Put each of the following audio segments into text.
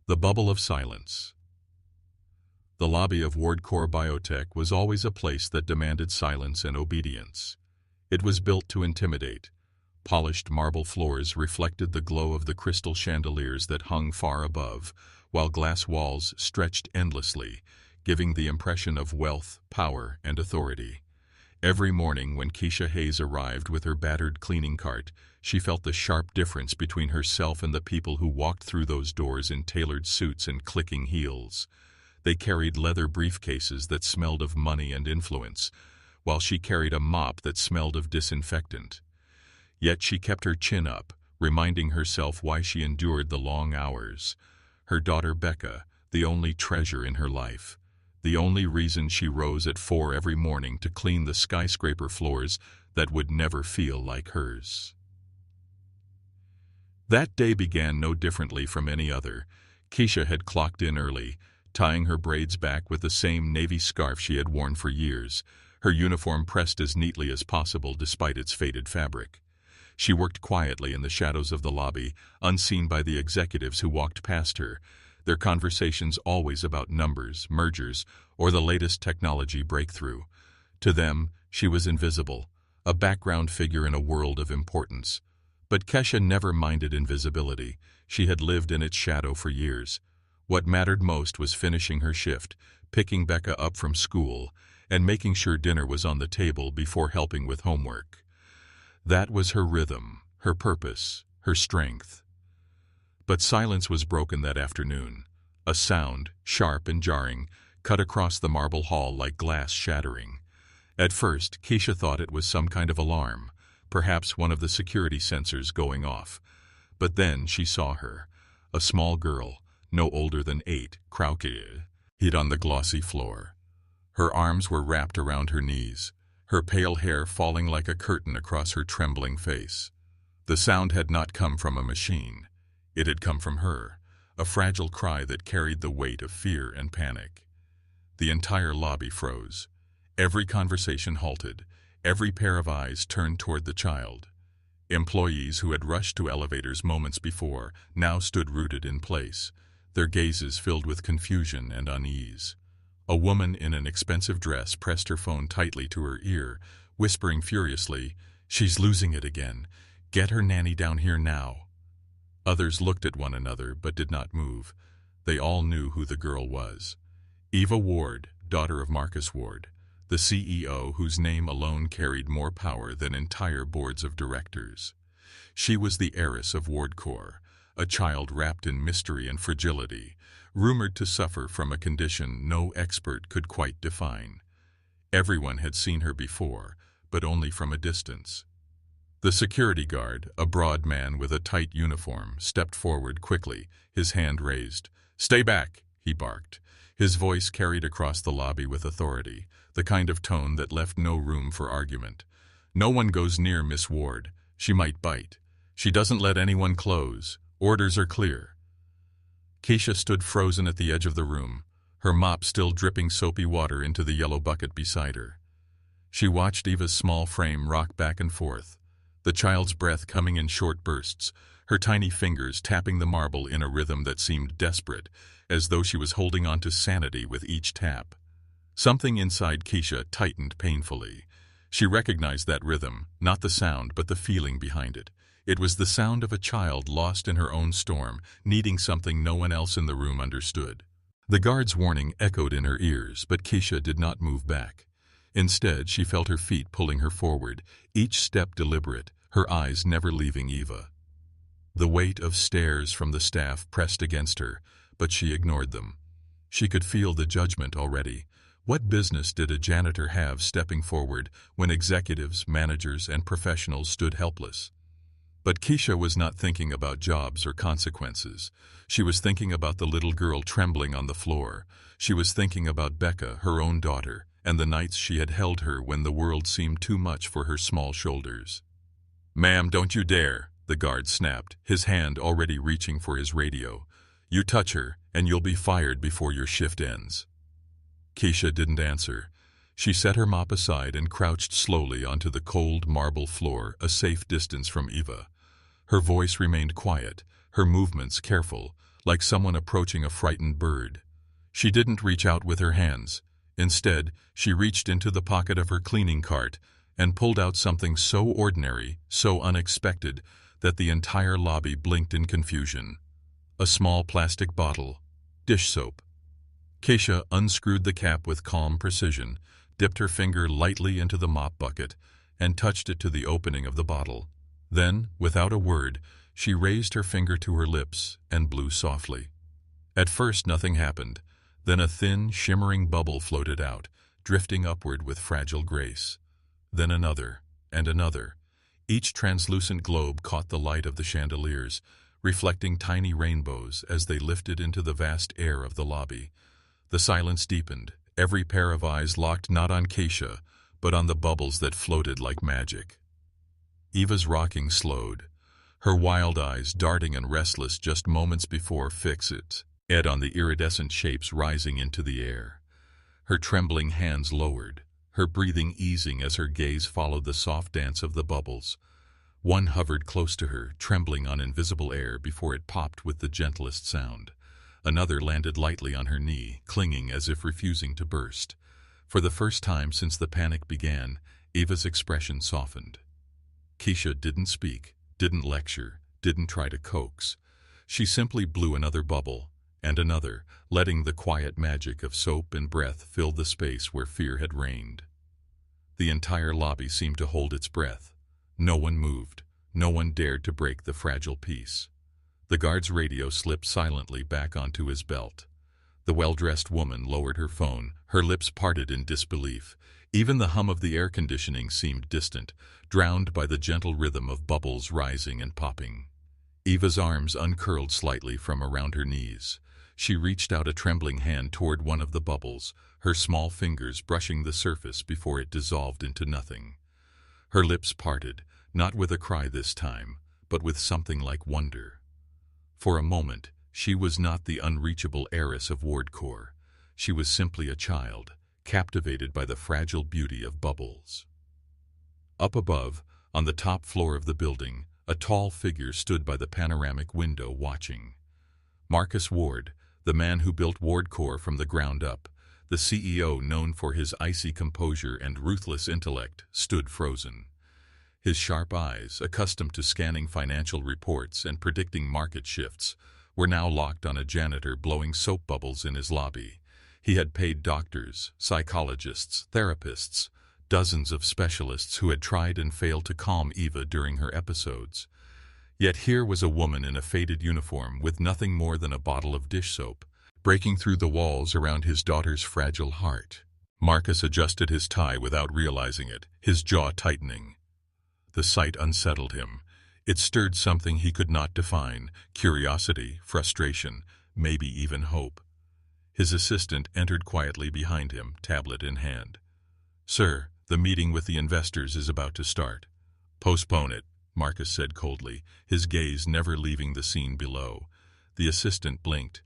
The bubble of silence. The lobby of WardCore Biotech was always a place that demanded silence and obedience. It was built to intimidate. Polished marble floors reflected the glow of the crystal chandeliers that hung far above, while glass walls stretched endlessly, giving the impression of wealth, power, and authority. Every morning when Keisha Hayes arrived with her battered cleaning cart, she felt the sharp difference between herself and the people who walked through those doors in tailored suits and clicking heels. They carried leather briefcases that smelled of money and influence, while she carried a mop that smelled of disinfectant. Yet she kept her chin up, reminding herself why she endured the long hours. Her daughter Becca, the only treasure in her life. The only reason she rose at 4 every morning to clean the skyscraper floors that would never feel like hers. That day began no differently from any other. Keisha had clocked in early, tying her braids back with the same navy scarf she had worn for years, her uniform pressed as neatly as possible despite its faded fabric. She worked quietly in the shadows of the lobby, unseen by the executives who walked past her, their conversations always about numbers, mergers, or the latest technology breakthrough. To them, she was invisible, a background figure in a world of importance. But Keisha never minded invisibility. She had lived in its shadow for years. What mattered most was finishing her shift, picking Becca up from school, and making sure dinner was on the table before helping with homework. That was her rhythm, her purpose, her strength. But silence was broken that afternoon. A sound, sharp and jarring, cut across the marble hall like glass shattering. At first, Keisha thought it was some kind of alarm, perhaps one of the security sensors going off. But then she saw her, a small girl, no older than 8, crouched on the glossy floor. Her arms were wrapped around her knees, her pale hair falling like a curtain across her trembling face. The sound had not come from a machine. It had come from her, a fragile cry that carried the weight of fear and panic. The entire lobby froze. Every conversation halted. Every pair of eyes turned toward the child. Employees who had rushed to elevators moments before now stood rooted in place, their gazes filled with confusion and unease. A woman in an expensive dress pressed her phone tightly to her ear, whispering furiously, "She's losing it again. Get her nanny down here now." Others looked at one another but did not move. They all knew who the girl was. Eva Ward, daughter of Marcus Ward, the CEO whose name alone carried more power than entire boards of directors. She was the heiress of WardCore, a child wrapped in mystery and fragility, rumored to suffer from a condition no expert could quite define. Everyone had seen her before, but only from a distance. The security guard, a broad man with a tight uniform, stepped forward quickly, his hand raised. "Stay back," he barked. His voice carried across the lobby with authority, the kind of tone that left no room for argument. "No one goes near Miss Ward. She might bite. She doesn't let anyone close. Orders are clear." Keisha stood frozen at the edge of the room, her mop still dripping soapy water into the yellow bucket beside her. She watched Eva's small frame rock back and forth, the child's breath coming in short bursts, her tiny fingers tapping the marble in a rhythm that seemed desperate, as though she was holding on to sanity with each tap. Something inside Keisha tightened painfully. She recognized that rhythm, not the sound but the feeling behind it. It was the sound of a child lost in her own storm, needing something no one else in the room understood. The guard's warning echoed in her ears, but Keisha did not move back. Instead, she felt her feet pulling her forward, each step deliberate, her eyes never leaving Eva. The weight of stares from the staff pressed against her, but she ignored them. She could feel the judgment already. What business did a janitor have stepping forward when executives, managers, and professionals stood helpless? But Keisha was not thinking about jobs or consequences. She was thinking about the little girl trembling on the floor. She was thinking about Becca, her own daughter, and the nights she had held her when the world seemed too much for her small shoulders. "Ma'am, don't you dare," the guard snapped, his hand already reaching for his radio. "You touch her, and you'll be fired before your shift ends." Keisha didn't answer. She set her mop aside and crouched slowly onto the cold marble floor, a safe distance from Eva. Her voice remained quiet, her movements careful, like someone approaching a frightened bird. She didn't reach out with her hands. Instead, she reached into the pocket of her cleaning cart and pulled out something so ordinary, so unexpected, that the entire lobby blinked in confusion. A small plastic bottle. Dish soap. Keisha unscrewed the cap with calm precision, dipped her finger lightly into the mop bucket, and touched it to the opening of the bottle. Then, without a word, she raised her finger to her lips and blew softly. At first nothing happened. Then a thin, shimmering bubble floated out, drifting upward with fragile grace. Then another, and another. Each translucent globe caught the light of the chandeliers, reflecting tiny rainbows as they lifted into the vast air of the lobby. The silence deepened, every pair of eyes locked not on Keisha, but on the bubbles that floated like magic. Eva's rocking slowed, her wild eyes darting and restless just moments before fixed on the iridescent shapes rising into the air. Her trembling hands lowered, her breathing easing as her gaze followed the soft dance of the bubbles. One hovered close to her, trembling on invisible air before it popped with the gentlest sound. Another landed lightly on her knee, clinging as if refusing to burst. For the first time since the panic began, Eva's expression softened. Keisha didn't speak, didn't lecture, didn't try to coax. She simply blew another bubble, and another, letting the quiet magic of soap and breath fill the space where fear had reigned. The entire lobby seemed to hold its breath. No one moved. No one dared to break the fragile peace. The guard's radio slipped silently back onto his belt. The well-dressed woman lowered her phone, her lips parted in disbelief. Even the hum of the air conditioning seemed distant, drowned by the gentle rhythm of bubbles rising and popping. Eva's arms uncurled slightly from around her knees. She reached out a trembling hand toward one of the bubbles, her small fingers brushing the surface before it dissolved into nothing. Her lips parted, not with a cry this time, but with something like wonder. For a moment, she was not the unreachable heiress of Wardcore. She was simply a child, captivated by the fragile beauty of bubbles. Up above, on the top floor of the building, a tall figure stood by the panoramic window watching. Marcus Ward, the man who built Wardcore from the ground up, the CEO known for his icy composure and ruthless intellect, stood frozen. His sharp eyes, accustomed to scanning financial reports and predicting market shifts, were now locked on a janitor blowing soap bubbles in his lobby. He had paid doctors, psychologists, therapists, dozens of specialists who had tried and failed to calm Eva during her episodes. Yet here was a woman in a faded uniform with nothing more than a bottle of dish soap, breaking through the walls around his daughter's fragile heart. Marcus adjusted his tie without realizing it, his jaw tightening. The sight unsettled him. It stirred something he could not define: curiosity, frustration, maybe even hope. His assistant entered quietly behind him, tablet in hand. "Sir, the meeting with the investors is about to start." "Postpone it," Marcus said coldly, his gaze never leaving the scene below. The assistant blinked.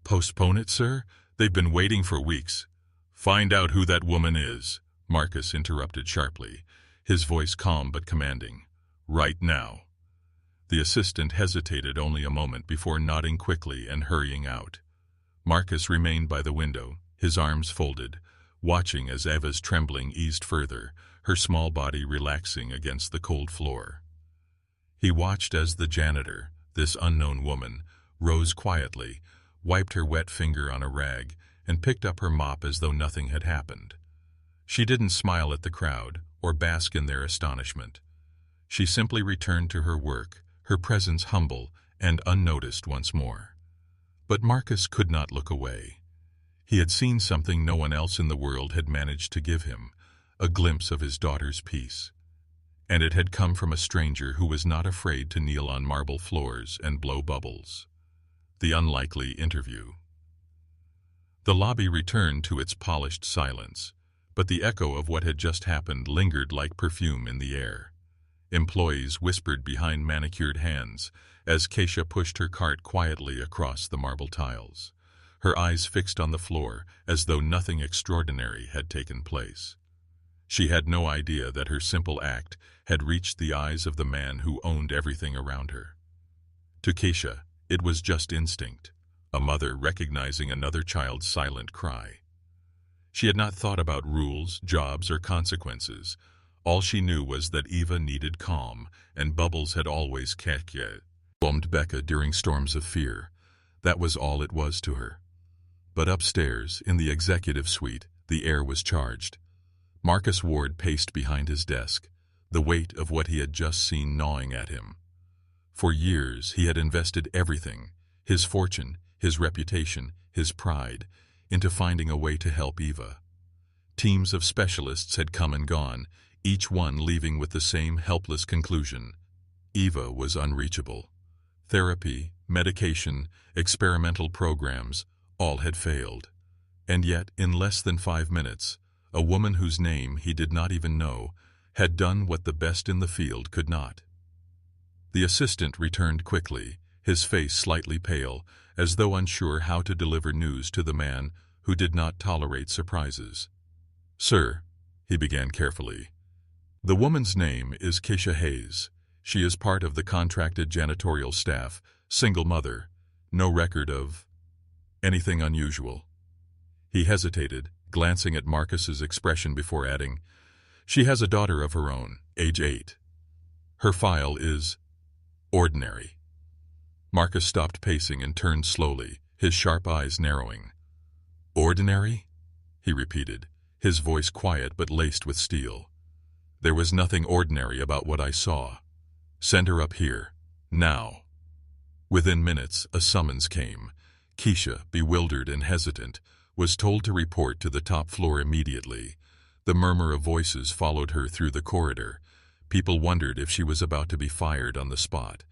"Postpone it, sir? They've been waiting for weeks." "Find out who that woman is," Marcus interrupted sharply, his voice calm but commanding. "Right now." The assistant hesitated only a moment before nodding quickly and hurrying out. Marcus remained by the window, his arms folded, watching as Eva's trembling eased further, her small body relaxing against the cold floor. He watched as the janitor, this unknown woman, rose quietly, wiped her wet finger on a rag, and picked up her mop as though nothing had happened. She didn't smile at the crowd or bask in their astonishment. She simply returned to her work, her presence humble and unnoticed once more. But Marcus could not look away. He had seen something no one else in the world had managed to give him, a glimpse of his daughter's peace. And it had come from a stranger who was not afraid to kneel on marble floors and blow bubbles. The unlikely interview. The lobby returned to its polished silence, but the echo of what had just happened lingered like perfume in the air. Employees whispered behind manicured hands as Keisha pushed her cart quietly across the marble tiles, her eyes fixed on the floor as though nothing extraordinary had taken place. She had no idea that her simple act had reached the eyes of the man who owned everything around her. To Keisha, It was just instinct, a mother recognizing another child's silent cry. She had not thought about rules, jobs, or consequences. All she knew was that Eva needed calm, and Bubbles had always calmed Becca during storms of fear. That was all it was to her. But upstairs, in the executive suite, the air was charged. Marcus Ward paced behind his desk, the weight of what he had just seen gnawing at him. For years, he had invested everything, his fortune, his reputation, his pride, into finding a way to help Eva. Teams of specialists had come and gone, each one leaving with the same helpless conclusion. Eva was unreachable. Therapy, medication, experimental programs, all had failed. And yet, in less than 5 minutes, a woman whose name he did not even know had done what the best in the field could not. The assistant returned quickly, his face slightly pale, as though unsure how to deliver news to the man who did not tolerate surprises. "Sir," he began carefully, "the woman's name is Keisha Hayes. She is part of the contracted janitorial staff, single mother, no record of anything unusual." He hesitated, glancing at Marcus's expression before adding, "She has a daughter of her own, age 8. Her file is ordinary." Marcus stopped pacing and turned slowly, his sharp eyes narrowing. "Ordinary?" he repeated, his voice quiet but laced with steel. "There was nothing ordinary about what I saw. Send her up here, now." Within minutes, a summons came. Keisha, bewildered and hesitant, was told to report to the top floor immediately. The murmur of voices followed her through the corridor. People wondered if she was about to be fired on the spot.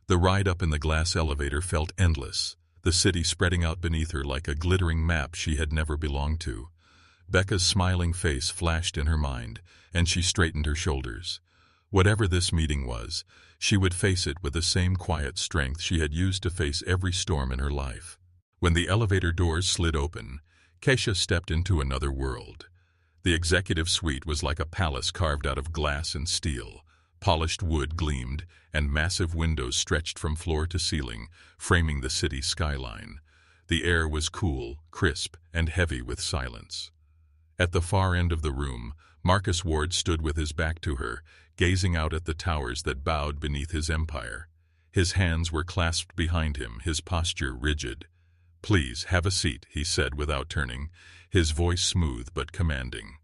The ride up in the glass elevator felt endless, the city spreading out beneath her like a glittering map she had never belonged to. Becca's smiling face flashed in her mind, and she straightened her shoulders. Whatever this meeting was, she would face it with the same quiet strength she had used to face every storm in her life. When the elevator doors slid open, Keisha stepped into another world. The executive suite was like a palace carved out of glass and steel. Polished wood gleamed, and massive windows stretched from floor to ceiling, framing the city skyline. The air was cool, crisp, and heavy with silence. At the far end of the room, Marcus Ward stood with his back to her, gazing out at the towers that bowed beneath his empire. His hands were clasped behind him, his posture rigid. "Please, have a seat," he said without turning, his voice smooth but commanding.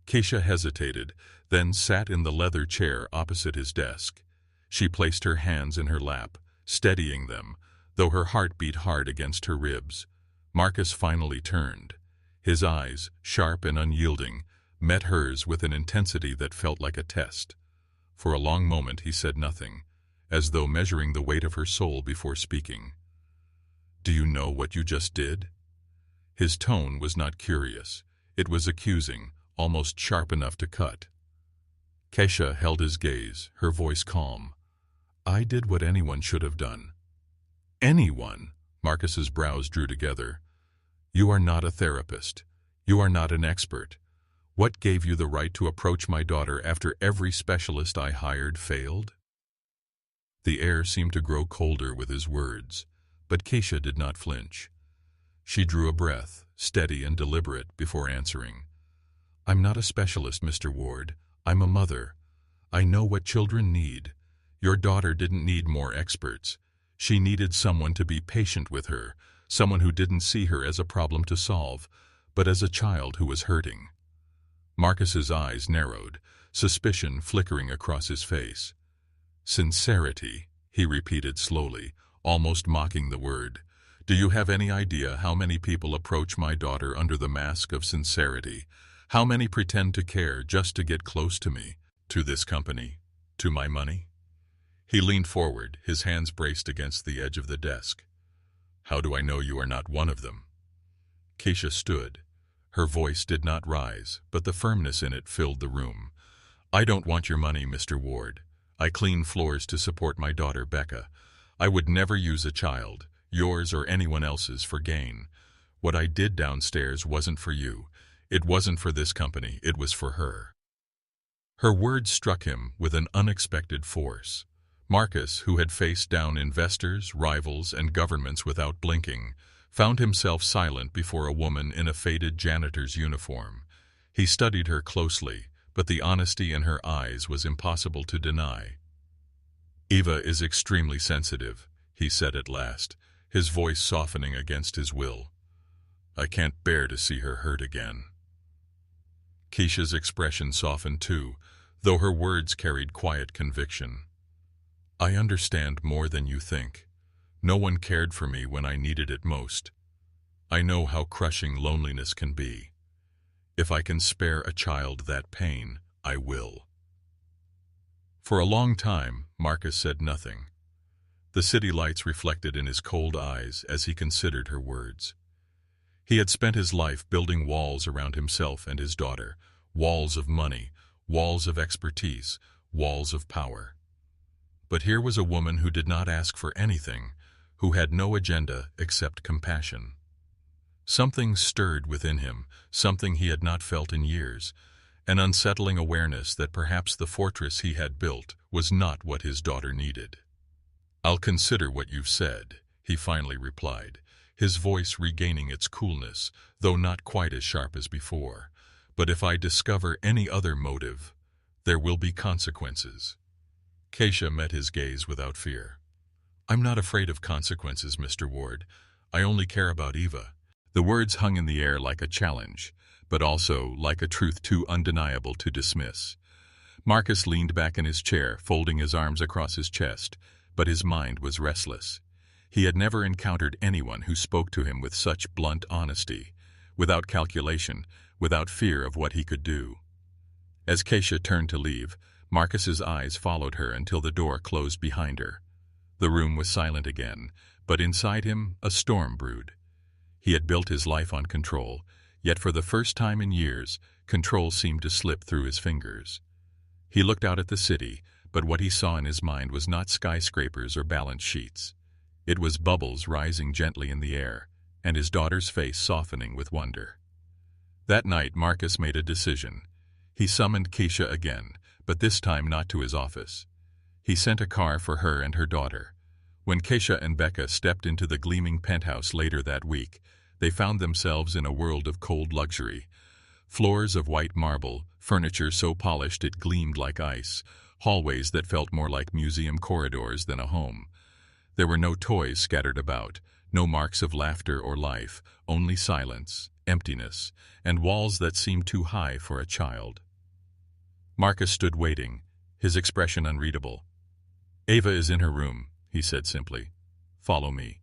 Keisha hesitated, then sat in the leather chair opposite his desk. She placed her hands in her lap, steadying them, though her heart beat hard against her ribs. Marcus finally turned. His eyes, sharp and unyielding, met hers with an intensity that felt like a test. For a long moment he said nothing, as though measuring the weight of her soul before speaking. "Do you know what you just did?" His tone was not curious. It was accusing, almost sharp enough to cut. Keisha held his gaze, her voice calm. "I did what anyone should have done." "Anyone?" Marcus's brows drew together. "You are not a therapist. You are not an expert. What gave you the right to approach my daughter after every specialist I hired failed?" The air seemed to grow colder with his words, but Keisha did not flinch. She drew a breath, steady and deliberate, before answering. "I'm not a specialist, Mr. Ward. I'm a mother. I know what children need. Your daughter didn't need more experts. She needed someone to be patient with her, someone who didn't see her as a problem to solve, but as a child who was hurting." Marcus's eyes narrowed, suspicion flickering across his face. "Sincerity," he repeated slowly, almost mocking the word. "Do you have any idea how many people approach my daughter under the mask of sincerity? How many pretend to care just to get close to me, to this company, to my money?" He leaned forward, his hands braced against the edge of the desk. "How do I know you are not one of them?" Keisha stood. Her voice did not rise, but the firmness in it filled the room. "I don't want your money, Mr. Ward. I clean floors to support my daughter, Becca. I would never use a child, yours or anyone else's, for gain. What I did downstairs wasn't for you. It wasn't for this company. It was for her." Her words struck him with an unexpected force. Marcus, who had faced down investors, rivals, and governments without blinking, found himself silent before a woman in a faded janitor's uniform. He studied her closely, but the honesty in her eyes was impossible to deny. "Eva is extremely sensitive," he said at last, his voice softening against his will. "I can't bear to see her hurt again." Keisha's expression softened too, though her words carried quiet conviction. "I understand more than you think. No one cared for me when I needed it most. I know how crushing loneliness can be. If I can spare a child that pain, I will." For a long time, Marcus said nothing. The city lights reflected in his cold eyes as he considered her words. He had spent his life building walls around himself and his daughter, walls of money, walls of expertise, walls of power. But here was a woman who did not ask for anything, who had no agenda except compassion. Something stirred within him, something he had not felt in years, an unsettling awareness that perhaps the fortress he had built was not what his daughter needed. "I'll consider what you've said," he finally replied, his voice regaining its coolness, though not quite as sharp as before. "But if I discover any other motive, there will be consequences." Keisha met his gaze without fear. "I'm not afraid of consequences, Mr. Ward. I only care about Eva." The words hung in the air like a challenge, but also like a truth too undeniable to dismiss. Marcus leaned back in his chair, folding his arms across his chest, but his mind was restless. He had never encountered anyone who spoke to him with such blunt honesty, without calculation, without fear of what he could do. As Keisha turned to leave, Marcus's eyes followed her until the door closed behind her. The room was silent again, but inside him a storm brewed. He had built his life on control, yet for the first time in years, control seemed to slip through his fingers. He looked out at the city, but what he saw in his mind was not skyscrapers or balance sheets. It was bubbles rising gently in the air, and his daughter's face softening with wonder. That night, Marcus made a decision. He summoned Keisha again, but this time not to his office. He sent a car for her and her daughter. When Keisha and Becca stepped into the gleaming penthouse later that week, they found themselves in a world of cold luxury. Floors of white marble, furniture so polished it gleamed like ice, hallways that felt more like museum corridors than a home. There were no toys scattered about, no marks of laughter or life, only silence, emptiness, and walls that seemed too high for a child. Marcus stood waiting, his expression unreadable. "Eva is in her room," he said simply. "Follow me."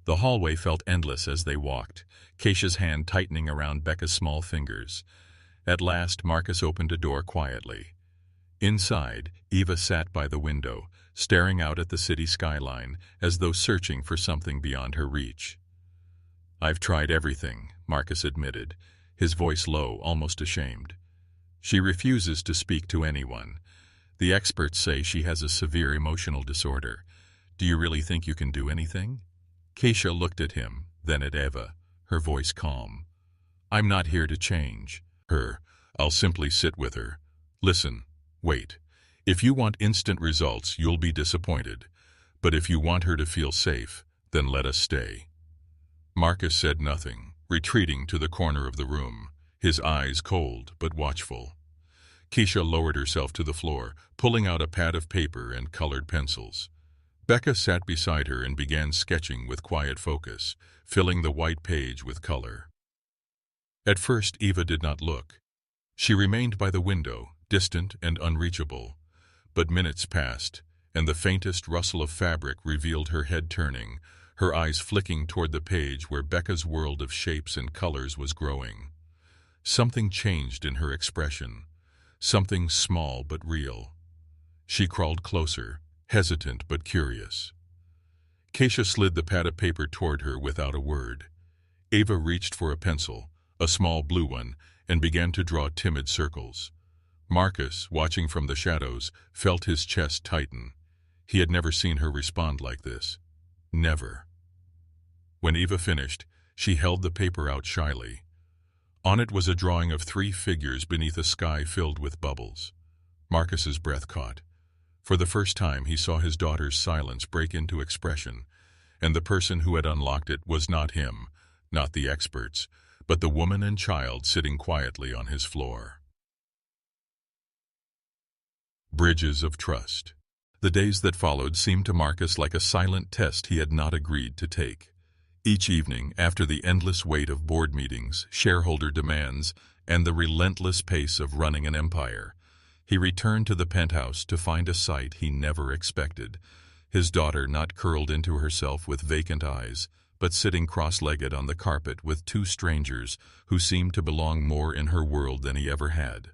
The hallway felt endless as they walked, Keisha's hand tightening around Becca's small fingers. At last, Marcus opened a door quietly. Inside, Eva sat by the window, staring out at the city skyline, as though searching for something beyond her reach. "I've tried everything," Marcus admitted, his voice low, almost ashamed. "She refuses to speak to anyone. The experts say she has a severe emotional disorder. Do you really think you can do anything?" Keisha looked at him, then at Eva, her voice calm. "I'm not here to change her. I'll simply sit with her. Listen, wait. If you want instant results, you'll be disappointed. But if you want her to feel safe, then let us stay." Marcus said nothing, retreating to the corner of the room, his eyes cold but watchful. Keisha lowered herself to the floor, pulling out a pad of paper and colored pencils. Becca sat beside her and began sketching with quiet focus, filling the white page with color. At first, Eva did not look. She remained by the window, distant and unreachable. But minutes passed, and the faintest rustle of fabric revealed her head turning, her eyes flicking toward the page where Becca's world of shapes and colors was growing. Something changed in her expression, something small but real. She crawled closer, hesitant but curious. Keisha slid the pad of paper toward her without a word. Eva reached for a pencil, a small blue one, and began to draw timid circles. Marcus, watching from the shadows, felt his chest tighten. He had never seen her respond like this. Never. When Eva finished, she held the paper out shyly. On it was a drawing of 3 figures beneath a sky filled with bubbles. Marcus's breath caught. For the first time, he saw his daughter's silence break into expression, and the person who had unlocked it was not him, not the experts, but the woman and child sitting quietly on his floor. Bridges of trust. The days that followed seemed to Marcus like a silent test he had not agreed to take. Each evening, after the endless wait of board meetings, shareholder demands, and the relentless pace of running an empire, he returned to the penthouse to find a sight he never expected. His daughter not curled into herself with vacant eyes, but sitting cross-legged on the carpet with two strangers who seemed to belong more in her world than he ever had.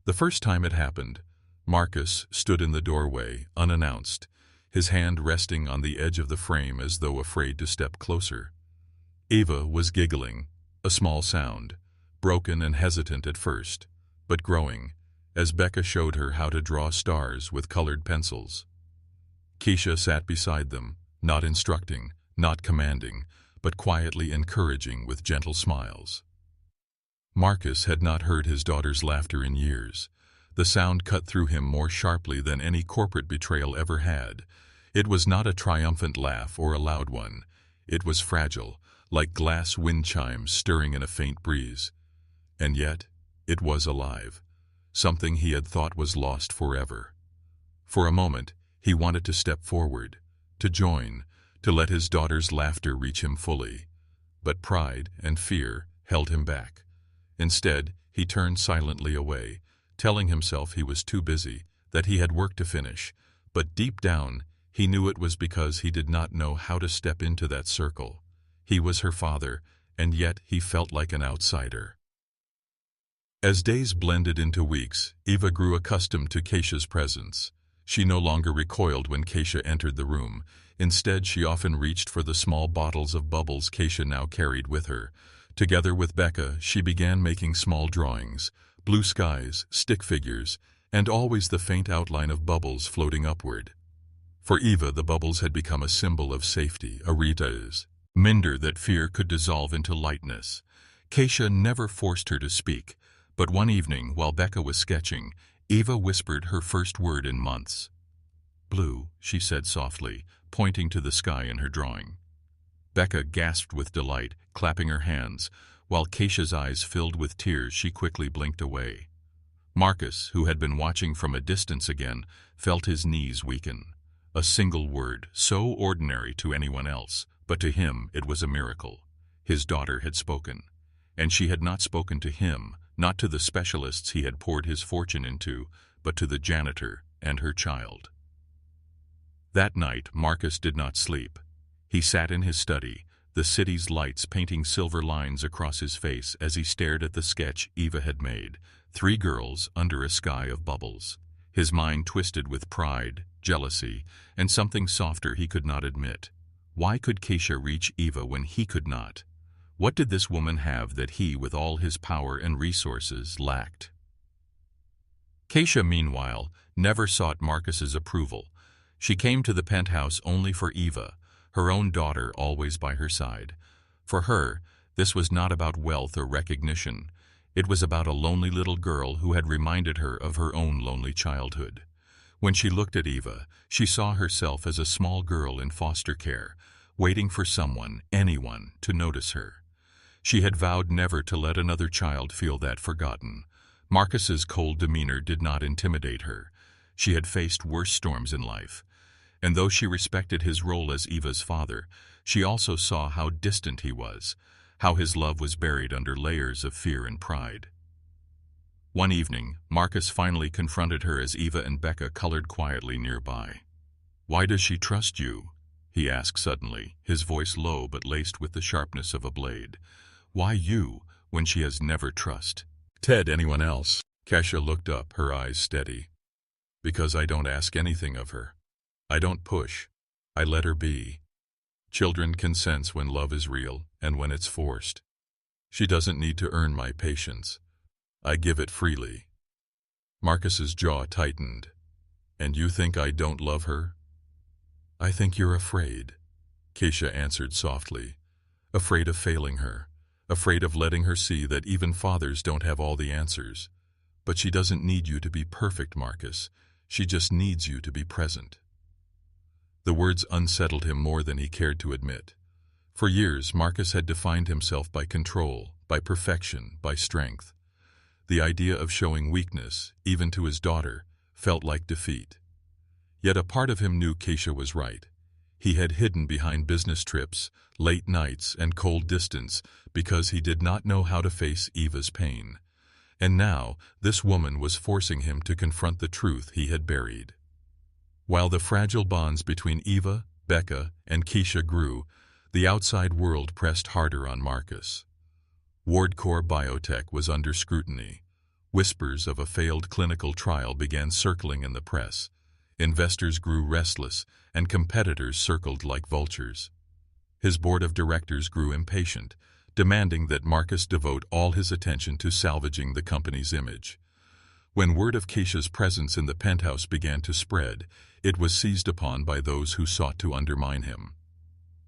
The first time it happened, Marcus stood in the doorway, unannounced, his hand resting on the edge of the frame as though afraid to step closer. Eva was giggling, a small sound, broken and hesitant at first, but growing, as Becca showed her how to draw stars with colored pencils. Keisha sat beside them, not instructing, not commanding, but quietly encouraging with gentle smiles. Marcus had not heard his daughter's laughter in years. The sound cut through him more sharply than any corporate betrayal ever had. It was not a triumphant laugh or a loud one. It was fragile, like glass wind chimes stirring in a faint breeze. And yet, it was alive, something he had thought was lost forever. For a moment, he wanted to step forward, to join, to let his daughter's laughter reach him fully. But pride and fear held him back. Instead, he turned silently away, telling himself he was too busy, that he had work to finish, but deep down, he knew it was because he did not know how to step into that circle. He was her father, and yet he felt like an outsider. As days blended into weeks, Eva grew accustomed to Keisha's presence. She no longer recoiled when Keisha entered the room. Instead, she often reached for the small bottles of bubbles Keisha now carried with her. Together with Becca, she began making small drawings, blue skies, stick figures, and always the faint outline of bubbles floating upward. For Eva, the bubbles had become a symbol of safety, a reminder that fear could dissolve into lightness. Keisha never forced her to speak, but one evening, while Becca was sketching, Eva whispered her first word in months. "Blue," she said softly, pointing to the sky in her drawing. Becca gasped with delight, clapping her hands. While Keisha's eyes filled with tears, she quickly blinked away. Marcus, who had been watching from a distance again, felt his knees weaken. A single word, so ordinary to anyone else, but to him it was a miracle. His daughter had spoken. And she had not spoken to him, not to the specialists he had poured his fortune into, but to the janitor and her child. That night, Marcus did not sleep. He sat in his study, the city's lights painting silver lines across his face as he stared at the sketch Eva had made, 3 girls under a sky of bubbles. His mind twisted with pride, jealousy, and something softer he could not admit. Why could Keisha reach Eva when he could not? What did this woman have that he, with all his power and resources, lacked? Keisha, meanwhile, never sought Marcus's approval. She came to the penthouse only for Eva, her own daughter always by her side. For her, this was not about wealth or recognition. It was about a lonely little girl who had reminded her of her own lonely childhood. When she looked at Eva, she saw herself as a small girl in foster care, waiting for someone, anyone, to notice her. She had vowed never to let another child feel that forgotten. Marcus's cold demeanor did not intimidate her. She had faced worse storms in life. And though she respected his role as Eva's father, she also saw how distant he was, how his love was buried under layers of fear and pride. One evening, Marcus finally confronted her as Eva and Becca colored quietly nearby. "Why does she trust you?" he asked suddenly, his voice low but laced with the sharpness of a blade. "Why you, when she has never trust anyone else?" Keisha looked up, her eyes steady. "Because I don't ask anything of her. I don't push. I let her be. Children can sense when love is real and when it's forced. She doesn't need to earn my patience. I give it freely." Marcus's jaw tightened. "And you think I don't love her?" "I think you're afraid," Keisha answered softly. "Afraid of failing her. Afraid of letting her see that even fathers don't have all the answers. But she doesn't need you to be perfect, Marcus. She just needs you to be present." The words unsettled him more than he cared to admit. For years, Marcus had defined himself by control, by perfection, by strength. The idea of showing weakness, even to his daughter, felt like defeat. Yet a part of him knew Keisha was right. He had hidden behind business trips, late nights, and cold distance because he did not know how to face Eva's pain. And now, this woman was forcing him to confront the truth he had buried. While the fragile bonds between Eva, Becca, and Keisha grew, the outside world pressed harder on Marcus. Wardcore Biotech was under scrutiny. Whispers of a failed clinical trial began circling in the press. Investors grew restless, and competitors circled like vultures. His board of directors grew impatient, demanding that Marcus devote all his attention to salvaging the company's image. When word of Keisha's presence in the penthouse began to spread, it was seized upon by those who sought to undermine him.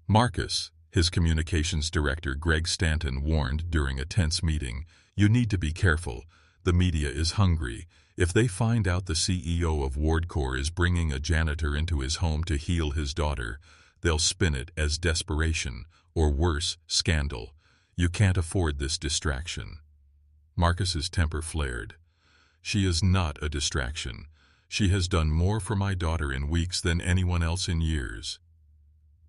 Marcus, his communications director Greg Stanton, warned during a tense meeting, "You need to be careful. The media is hungry. If they find out the CEO of Wardcore is bringing a janitor into his home to heal his daughter, they'll spin it as desperation, or worse, scandal. You can't afford this distraction." Marcus's temper flared. "She is not a distraction. She has done more for my daughter in weeks than anyone else in years."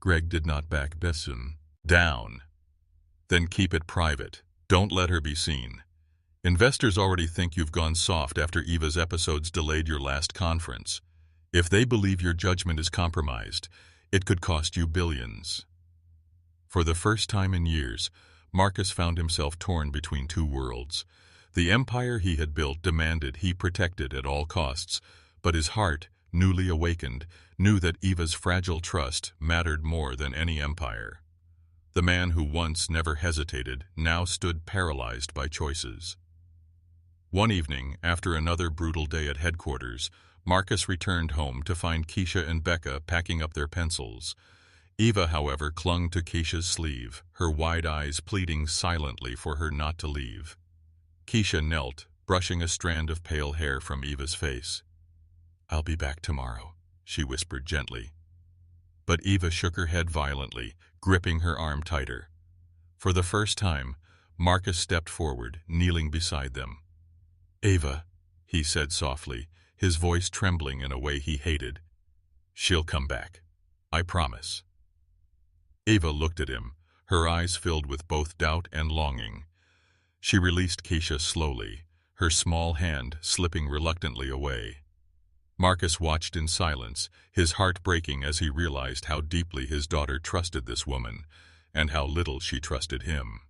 Greg did not back down. "Then keep it private. Don't let her be seen. Investors already think you've gone soft after Eva's episodes delayed your last conference. If they believe your judgment is compromised, it could cost you billions." For the first time in years, Marcus found himself torn between two worlds. The empire he had built demanded he protect it at all costs, but his heart, newly awakened, knew that Eva's fragile trust mattered more than any empire. The man who once never hesitated now stood paralyzed by choices. One evening, after another brutal day at headquarters, Marcus returned home to find Keisha and Becca packing up their pencils. Eva, however, clung to Keisha's sleeve, her wide eyes pleading silently for her not to leave. Keisha knelt, brushing a strand of pale hair from Eva's face. "I'll be back tomorrow," she whispered gently. But Eva shook her head violently, gripping her arm tighter. For the first time, Marcus stepped forward, kneeling beside them. "Eva," he said softly, his voice trembling in a way he hated. "She'll come back. I promise." Eva looked at him, her eyes filled with both doubt and longing. She released Keisha slowly, her small hand slipping reluctantly away. Marcus watched in silence, his heart breaking as he realized how deeply his daughter trusted this woman, and how little she trusted him.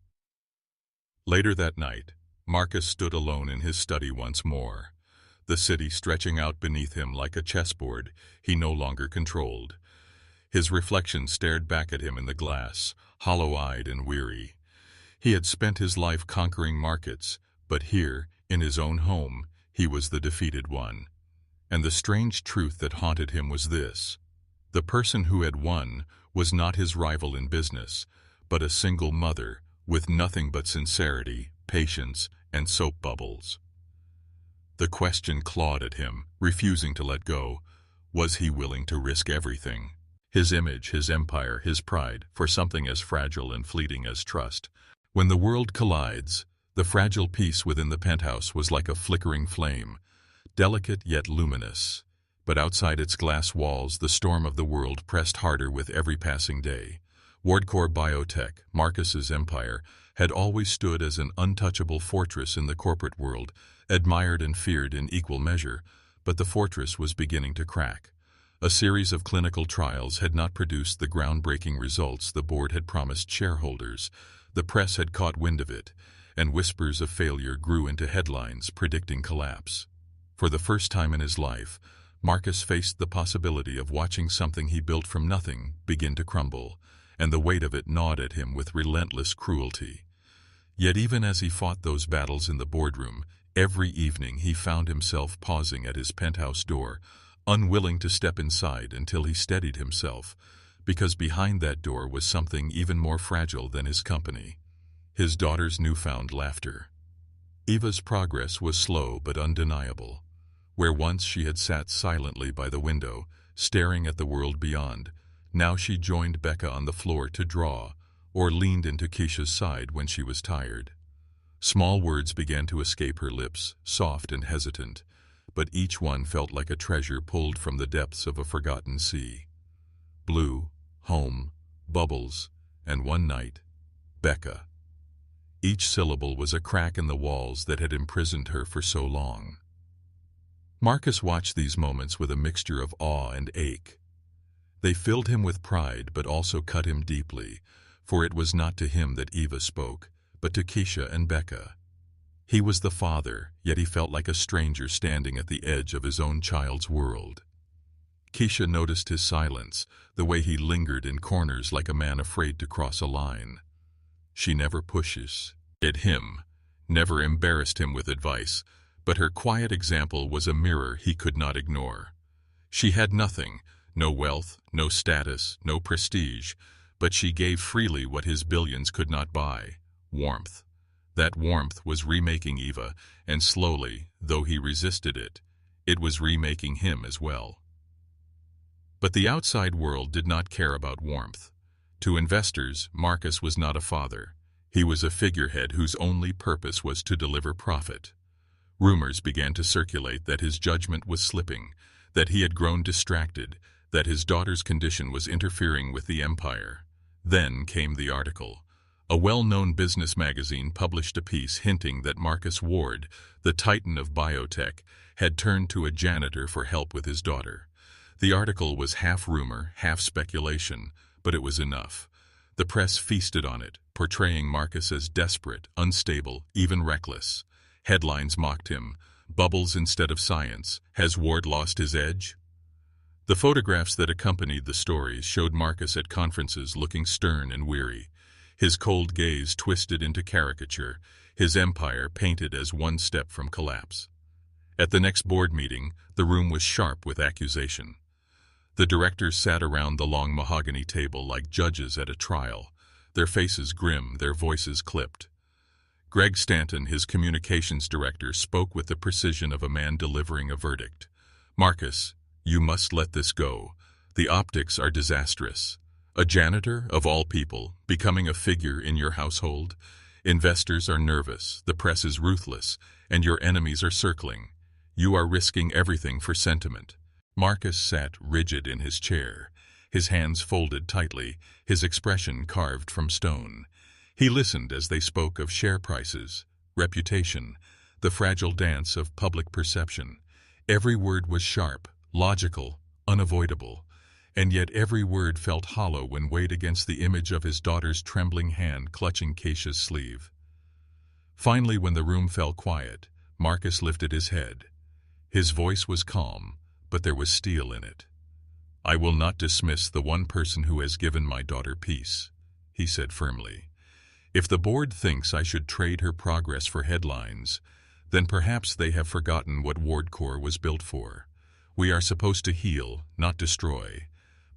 Later that night, Marcus stood alone in his study once more, the city stretching out beneath him like a chessboard he no longer controlled. His reflection stared back at him in the glass, hollow-eyed and weary. He had spent his life conquering markets, but here, in his own home, he was the defeated one. And the strange truth that haunted him was this: the person who had won was not his rival in business, but a single mother with nothing but sincerity, patience, and soap bubbles. The question clawed at him, refusing to let go. Was he willing to risk everything? His image, his empire, his pride, for something as fragile and fleeting as trust. When the world collides, the fragile piece within the penthouse was like a flickering flame, delicate yet luminous. But outside its glass walls, the storm of the world pressed harder with every passing day. Wardcore Biotech, Marcus's empire, had always stood as an untouchable fortress in the corporate world, admired and feared in equal measure, but the fortress was beginning to crack. A series of clinical trials had not produced the groundbreaking results the board had promised shareholders. The press had caught wind of it, and whispers of failure grew into headlines predicting collapse. For the first time in his life, Marcus faced the possibility of watching something he built from nothing begin to crumble, and the weight of it gnawed at him with relentless cruelty. Yet even as he fought those battles in the boardroom, every evening he found himself pausing at his penthouse door, unwilling to step inside until he steadied himself, because behind that door was something even more fragile than his company: his daughter's newfound laughter. Eva's progress was slow but undeniable. Where once she had sat silently by the window, staring at the world beyond, now she joined Becca on the floor to draw, or leaned into Keisha's side when she was tired. Small words began to escape her lips, soft and hesitant, but each one felt like a treasure pulled from the depths of a forgotten sea. Blue, home, bubbles, and one night, Becca. Each syllable was a crack in the walls that had imprisoned her for so long. Marcus watched these moments with a mixture of awe and ache. They filled him with pride but also cut him deeply, for it was not to him that Eva spoke, but to Keisha and Becca. He was the father, yet he felt like a stranger standing at the edge of his own child's world. Keisha noticed his silence, the way he lingered in corners like a man afraid to cross a line. She never pushes at him, never embarrassed him with advice, but her quiet example was a mirror he could not ignore. She had nothing, no wealth, no status, no prestige, but she gave freely what his billions could not buy: warmth. That warmth was remaking Eva, and slowly, though he resisted it, it was remaking him as well. But the outside world did not care about warmth. To investors, Marcus was not a father. He was a figurehead whose only purpose was to deliver profit. Rumors began to circulate that his judgment was slipping, that he had grown distracted, that his daughter's condition was interfering with the empire. Then came the article. A well-known business magazine published a piece hinting that Marcus Ward, the titan of biotech, had turned to a janitor for help with his daughter. The article was half rumor, half speculation, but it was enough. The press feasted on it, portraying Marcus as desperate, unstable, even reckless. Headlines mocked him. Bubbles instead of science. Has Ward lost his edge? The photographs that accompanied the stories showed Marcus at conferences looking stern and weary. His cold gaze twisted into caricature, his empire painted as one step from collapse. At the next board meeting, the room was sharp with accusation. The directors sat around the long mahogany table like judges at a trial, their faces grim, their voices clipped. Greg Stanton, his communications director, spoke with the precision of a man delivering a verdict. "Marcus, you must let this go. The optics are disastrous. A janitor, of all people, becoming a figure in your household. Investors are nervous, the press is ruthless, and your enemies are circling. You are risking everything for sentiment." Marcus sat rigid in his chair, his hands folded tightly, his expression carved from stone. He listened as they spoke of share prices, reputation, the fragile dance of public perception. Every word was sharp, logical, unavoidable, and yet every word felt hollow when weighed against the image of his daughter's trembling hand clutching Keisha's sleeve. Finally, when the room fell quiet, Marcus lifted his head. His voice was calm, but there was steel in it. "I will not dismiss the one person who has given my daughter peace," he said firmly. "If the board thinks I should trade her progress for headlines, then perhaps they have forgotten what WardCore was built for. We are supposed to heal, not destroy.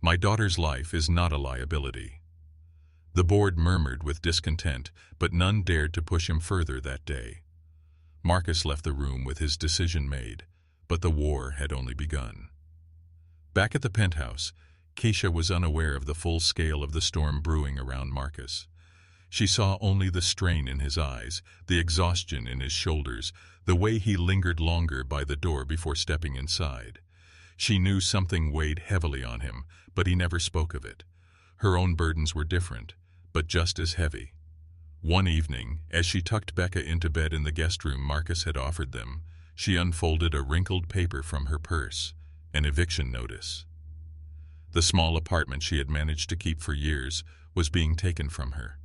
My daughter's life is not a liability." The board murmured with discontent, but none dared to push him further that day. Marcus left the room with his decision made, but the war had only begun. Back at the penthouse, Keisha was unaware of the full scale of the storm brewing around Marcus. She saw only the strain in his eyes, the exhaustion in his shoulders, the way he lingered longer by the door before stepping inside. She knew something weighed heavily on him, but he never spoke of it. Her own burdens were different, but just as heavy. One evening, as she tucked Becca into bed in the guest room Marcus had offered them, she unfolded a wrinkled paper from her purse, an eviction notice. The small apartment she had managed to keep for years was being taken from her.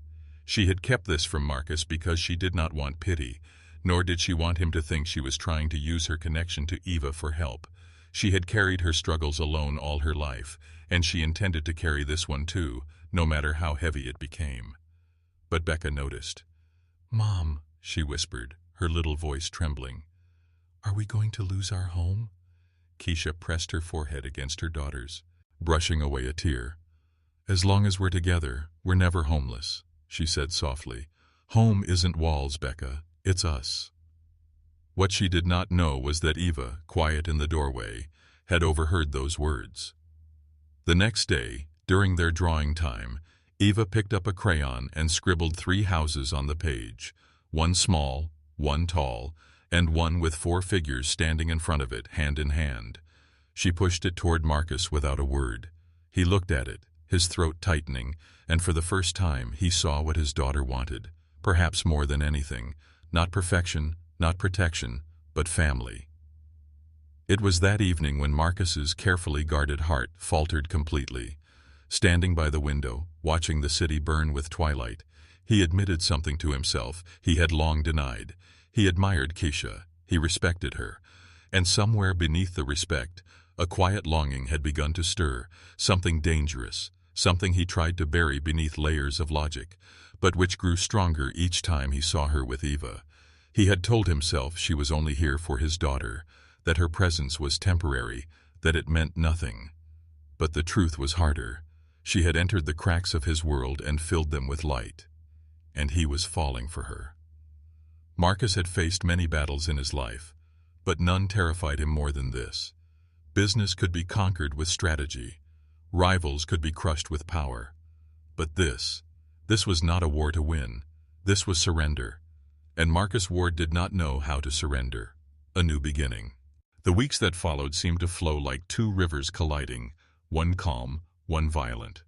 She had kept this from Marcus because she did not want pity, nor did she want him to think she was trying to use her connection to Eva for help. She had carried her struggles alone all her life, and she intended to carry this one too, no matter how heavy it became. But Becca noticed. "Mom," she whispered, her little voice trembling. "Are we going to lose our home?" Keisha pressed her forehead against her daughter's, brushing away a tear. "As long as we're together, we're never homeless," she said softly. "Home isn't walls, Becca. It's us." What she did not know was that Eva, quiet in the doorway, had overheard those words. The next day, during their drawing time, Eva picked up a crayon and scribbled 3 houses on the page, one small, one tall, and one with 4 figures standing in front of it, hand in hand. She pushed it toward Marcus without a word. He looked at it, his throat tightening, and for the first time he saw what his daughter wanted, perhaps more than anything, not perfection, not protection, but family. It was that evening when Marcus's carefully guarded heart faltered completely. Standing by the window, watching the city burn with twilight, he admitted something to himself he had long denied. He admired Keisha, he respected her, and somewhere beneath the respect, a quiet longing had begun to stir, something dangerous, something he tried to bury beneath layers of logic, but which grew stronger each time he saw her with Eva. He had told himself she was only here for his daughter, that her presence was temporary, that it meant nothing. But the truth was harder. She had entered the cracks of his world and filled them with light. And he was falling for her. Marcus had faced many battles in his life, but none terrified him more than this. Business could be conquered with strategy. Rivals could be crushed with power. But this was not a war to win. This was surrender. And Marcus Ward did not know how to surrender. A new beginning. The weeks that followed seemed to flow like 2 rivers colliding, one calm, one violent.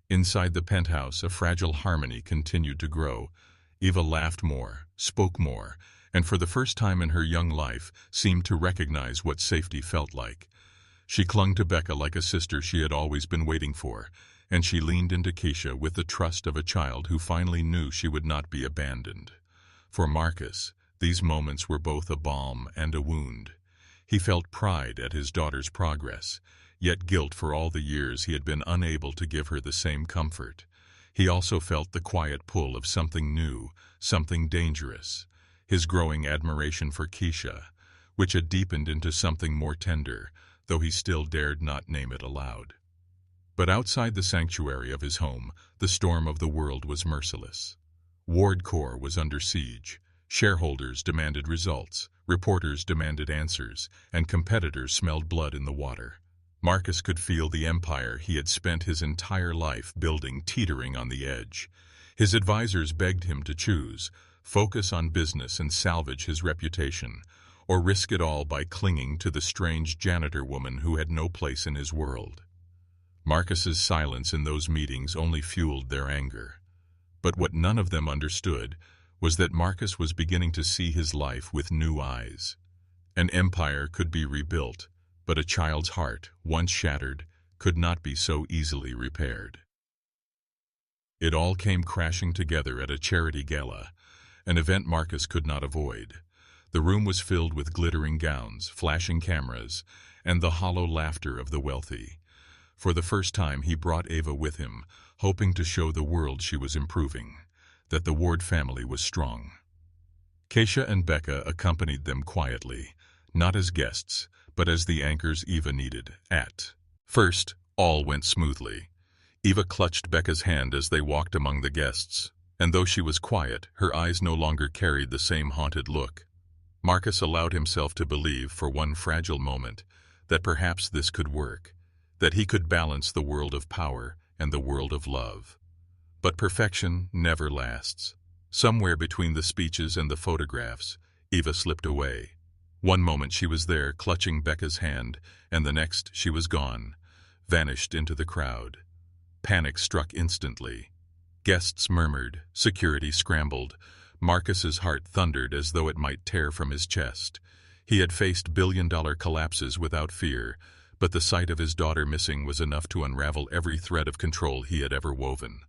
Inside the penthouse, a fragile harmony continued to grow. Eva laughed more, spoke more, and for the first time in her young life seemed to recognize what safety felt like. She clung to Becca like a sister she had always been waiting for, and she leaned into Keisha with the trust of a child who finally knew she would not be abandoned. For Marcus, these moments were both a balm and a wound. He felt pride at his daughter's progress, yet guilt for all the years he had been unable to give her the same comfort. He also felt the quiet pull of something new, something dangerous, his growing admiration for Keisha, which had deepened into something more tender, though he still dared not name it aloud. But outside the sanctuary of his home, the storm of the world was merciless. Ward Corps was under siege. Shareholders demanded results, reporters demanded answers, and competitors smelled blood in the water. Marcus could feel the empire he had spent his entire life building teetering on the edge. His advisors begged him to choose, focus on business and salvage his reputation, or risk it all by clinging to the strange janitor woman who had no place in his world. Marcus's silence in those meetings only fueled their anger. But what none of them understood was that Marcus was beginning to see his life with new eyes. An empire could be rebuilt, but a child's heart, once shattered, could not be so easily repaired. It all came crashing together at a charity gala, an event Marcus could not avoid. The room was filled with glittering gowns, flashing cameras, and the hollow laughter of the wealthy. For the first time he brought Eva with him, hoping to show the world she was improving, that the Ward family was strong. Keisha and Becca accompanied them quietly, not as guests, but as the anchors Eva needed. At first, all went smoothly. Eva clutched Becca's hand as they walked among the guests, and though she was quiet, her eyes no longer carried the same haunted look. Marcus allowed himself to believe for one fragile moment that perhaps this could work, that he could balance the world of power and the world of love. But perfection never lasts. Somewhere between the speeches and the photographs, Eva slipped away. One moment she was there, clutching Becca's hand, and the next she was gone, vanished into the crowd. Panic struck instantly. Guests murmured, security scrambled. Marcus's heart thundered as though it might tear from his chest. He had faced billion-dollar collapses without fear, but the sight of his daughter missing was enough to unravel every thread of control he had ever woven.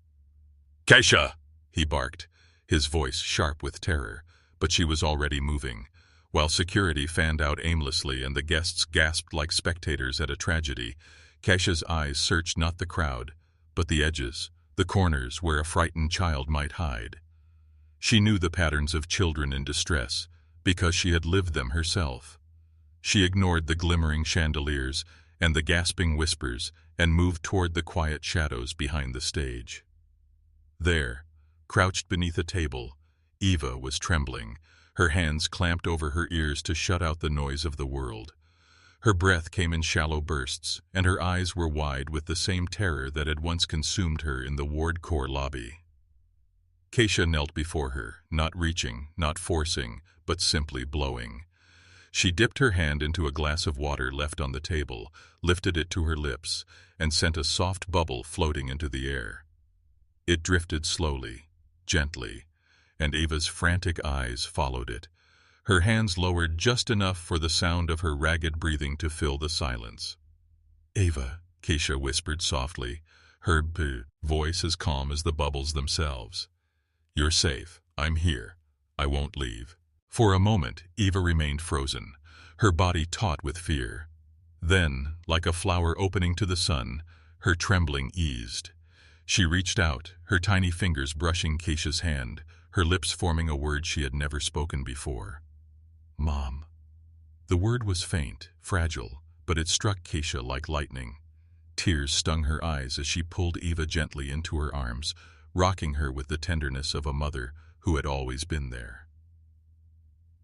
"Keisha!" he barked, his voice sharp with terror, but she was already moving. While security fanned out aimlessly and the guests gasped like spectators at a tragedy, Keisha's eyes searched not the crowd, but the edges, the corners where a frightened child might hide. She knew the patterns of children in distress, because she had lived them herself. She ignored the glimmering chandeliers and the gasping whispers and moved toward the quiet shadows behind the stage. There, crouched beneath a table, Eva was trembling, Her hands clamped over her ears to shut out the noise of the world. Her breath came in shallow bursts, and her eyes were wide with the same terror that had once consumed her in the ward core lobby. Keisha knelt before her, not reaching, not forcing, but simply blowing. She dipped her hand into a glass of water left on the table, lifted it to her lips, and sent a soft bubble floating into the air. It drifted slowly, gently, and Ava's frantic eyes followed it. Her hands lowered just enough for the sound of her ragged breathing to fill the silence. "Ava," Keisha whispered softly, her voice as calm as the bubbles themselves. "You're safe. I'm here. I won't leave." For a moment, Eva remained frozen, her body taut with fear. Then, like a flower opening to the sun, her trembling eased. She reached out, her tiny fingers brushing Keisha's hand, her lips forming a word she had never spoken before. "Mom." The word was faint, fragile, but it struck Keisha like lightning. Tears stung her eyes as she pulled Eva gently into her arms, rocking her with the tenderness of a mother who had always been there.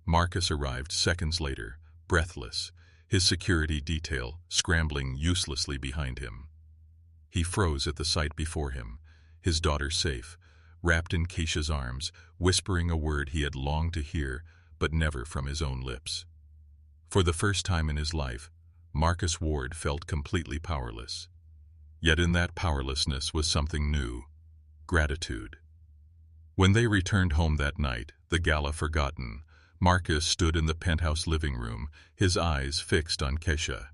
Marcus arrived seconds later, breathless, his security detail scrambling uselessly behind him. He froze at the sight before him, his daughter safe, wrapped in Keisha's arms, whispering a word he had longed to hear, but never from his own lips. For the first time in his life, Marcus Ward felt completely powerless. Yet in that powerlessness was something new: gratitude. When they returned home that night, the gala forgotten, Marcus stood in the penthouse living room, his eyes fixed on Keisha.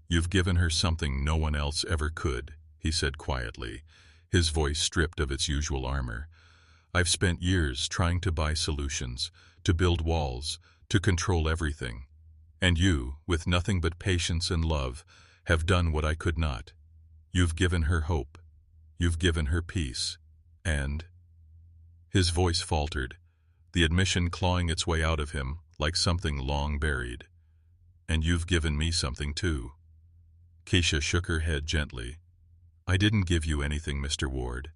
"You've given her something no one else ever could," he said quietly, his voice stripped of its usual armor. "I've spent years trying to buy solutions, to build walls, to control everything. And you, with nothing but patience and love, have done what I could not. You've given her hope. You've given her peace. And—" His voice faltered, the admission clawing its way out of him like something long buried. "And you've given me something too." Keisha shook her head gently. "I didn't give you anything, Mr. Ward.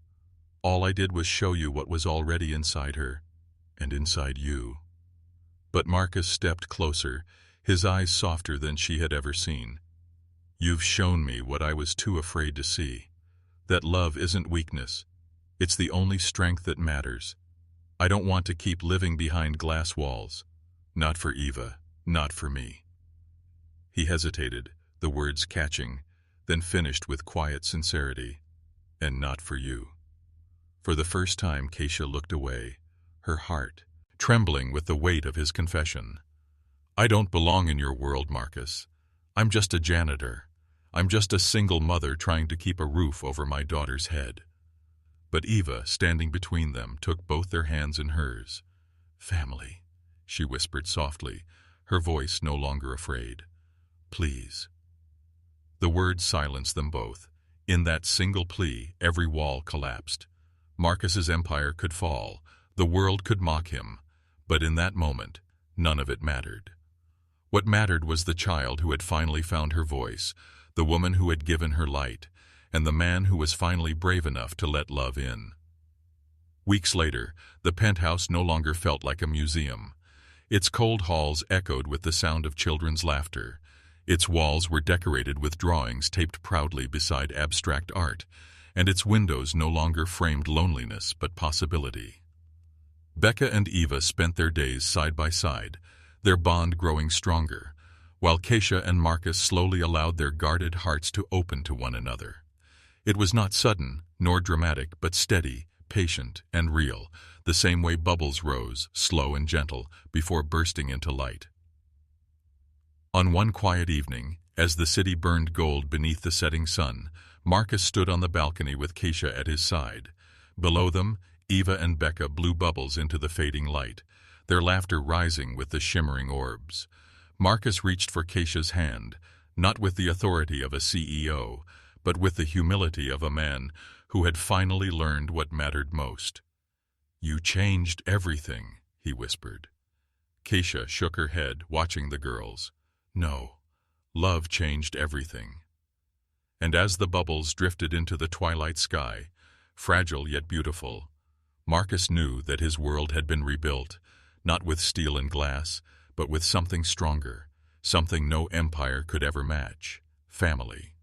All I did was show you what was already inside her, and inside you." But Marcus stepped closer, his eyes softer than she had ever seen. "You've shown me what I was too afraid to see. That love isn't weakness. It's the only strength that matters. I don't want to keep living behind glass walls. Not for Eva, not for me." He hesitated, the words catching, then finished with quiet sincerity. "And not for you." For the first time, Keisha looked away, her heart trembling with the weight of his confession. "I don't belong in your world, Marcus. I'm just a janitor. I'm just a single mother trying to keep a roof over my daughter's head." But Eva, standing between them, took both their hands in hers. "Family," she whispered softly, her voice no longer afraid. "Please." The words silenced them both. In that single plea, every wall collapsed. Marcus's empire could fall, the world could mock him, but in that moment, none of it mattered. What mattered was the child who had finally found her voice, the woman who had given her light, and the man who was finally brave enough to let love in. Weeks later, the penthouse no longer felt like a museum. Its cold halls echoed with the sound of children's laughter. Its walls were decorated with drawings taped proudly beside abstract art, and its windows no longer framed loneliness but possibility. Becca and Eva spent their days side by side, their bond growing stronger, while Keisha and Marcus slowly allowed their guarded hearts to open to one another. It was not sudden, nor dramatic, but steady, patient, and real, the same way bubbles rose, slow and gentle, before bursting into light. On one quiet evening, as the city burned gold beneath the setting sun, Marcus stood on the balcony with Keisha at his side. Below them, Eva and Becca blew bubbles into the fading light, their laughter rising with the shimmering orbs. Marcus reached for Keisha's hand, not with the authority of a CEO, but with the humility of a man who had finally learned what mattered most. "You changed everything," he whispered. Keisha shook her head, watching the girls. "No, love changed everything." And as the bubbles drifted into the twilight sky, fragile yet beautiful, Marcus knew that his world had been rebuilt, not with steel and glass, but with something stronger, something no empire could ever match: family.